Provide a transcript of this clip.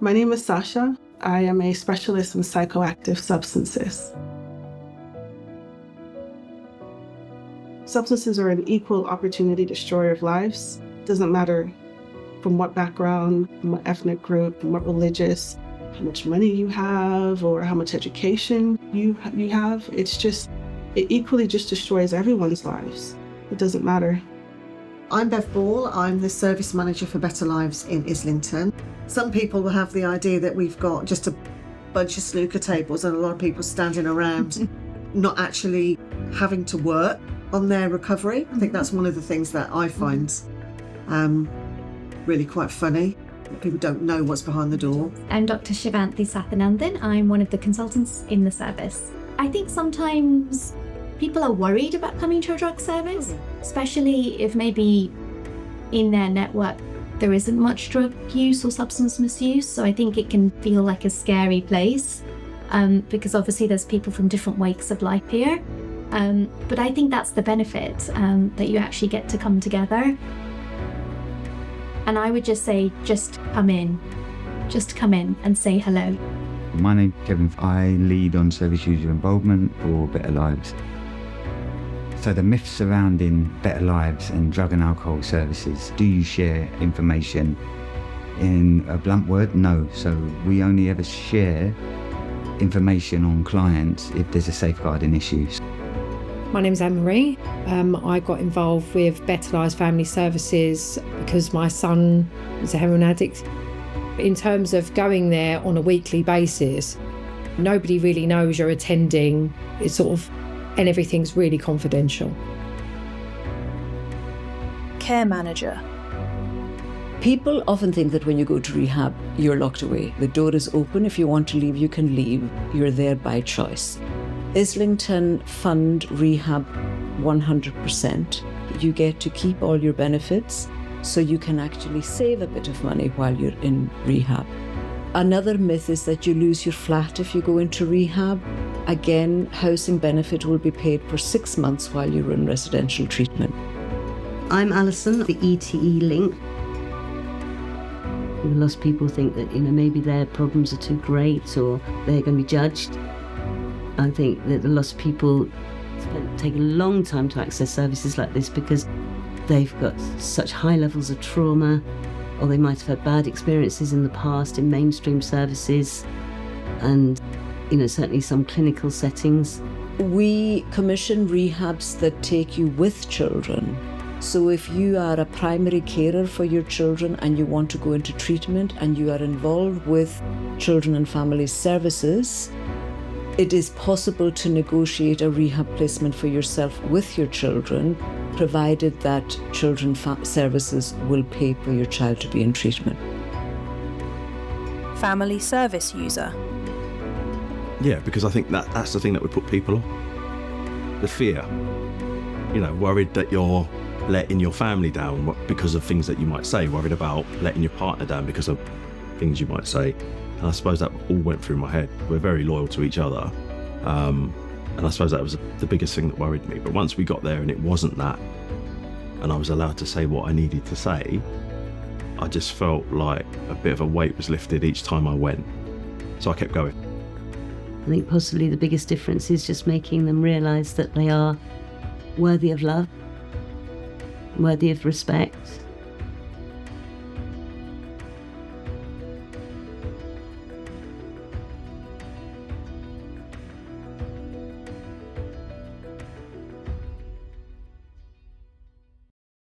My name is Sasha. I am a specialist in psychoactive substances. Substances are an equal opportunity destroyer of lives. Doesn't matter from what background, from what ethnic group, from what religious, how much money you have, or how much education you have. It equally just destroys everyone's lives. It doesn't matter. I'm Bev Ball. I'm the service manager for Better Lives in Islington. Some people will have the idea that we've got just a bunch of snooker tables and a lot of people standing around not actually having to work on their recovery. I think that's one of the things that I find really quite funny. People don't know what's behind the door. I'm Dr. Shivanthi Sathanandan. I'm one of the consultants in the service. I think sometimes people are worried about coming to a drug service, especially if maybe in their network there isn't much drug use or substance misuse. So I think it can feel like a scary place because obviously there's people from different walks of life here. But I think that's the benefit, that you actually get to come together. And I would just say, just come in and say hello. My name's Kevin. I lead on service user involvement for Better Lives. So the myths surrounding Better Lives and drug and alcohol services, do you share information? In a blunt word, no. So we only ever share information on clients if there's a safeguarding issue. My name's Anne-Marie. I got involved with Better Lives Family Services because my son is a heroin addict. In terms of going there on a weekly basis, nobody really knows you're attending. And everything's really confidential. Care manager. People often think that when you go to rehab, you're locked away. The door is open. If you want to leave, you can leave. You're there by choice. Islington fund rehab 100%. You get to keep all your benefits, so you can actually save a bit of money while you're in rehab. Another myth is that you lose your flat if you go into rehab. Again, housing benefit will be paid for 6 months while you're in residential treatment. I'm Alison, the ETE link. A lot of people think that, maybe their problems are too great or they're going to be judged. I think that a lot of people take a long time to access services like this because they've got such high levels of trauma, or they might have had bad experiences in the past in mainstream services and, certainly some clinical settings. We commission rehabs that take you with children. So if you are a primary carer for your children and you want to go into treatment and you are involved with children and family services, it is possible to negotiate a rehab placement for yourself with your children, provided that children services will pay for your child to be in treatment. Family service user. Yeah, because I think that's the thing that would put people off. The fear. Worried that you're letting your family down because of things that you might say, worried about letting your partner down because of things you might say. And I suppose that all went through my head. We're very loyal to each other. And I suppose that was the biggest thing that worried me. But once we got there and it wasn't that, and I was allowed to say what I needed to say, I just felt like a bit of a weight was lifted each time I went. So I kept going. I think possibly the biggest difference is just making them realise that they are worthy of love, worthy of respect,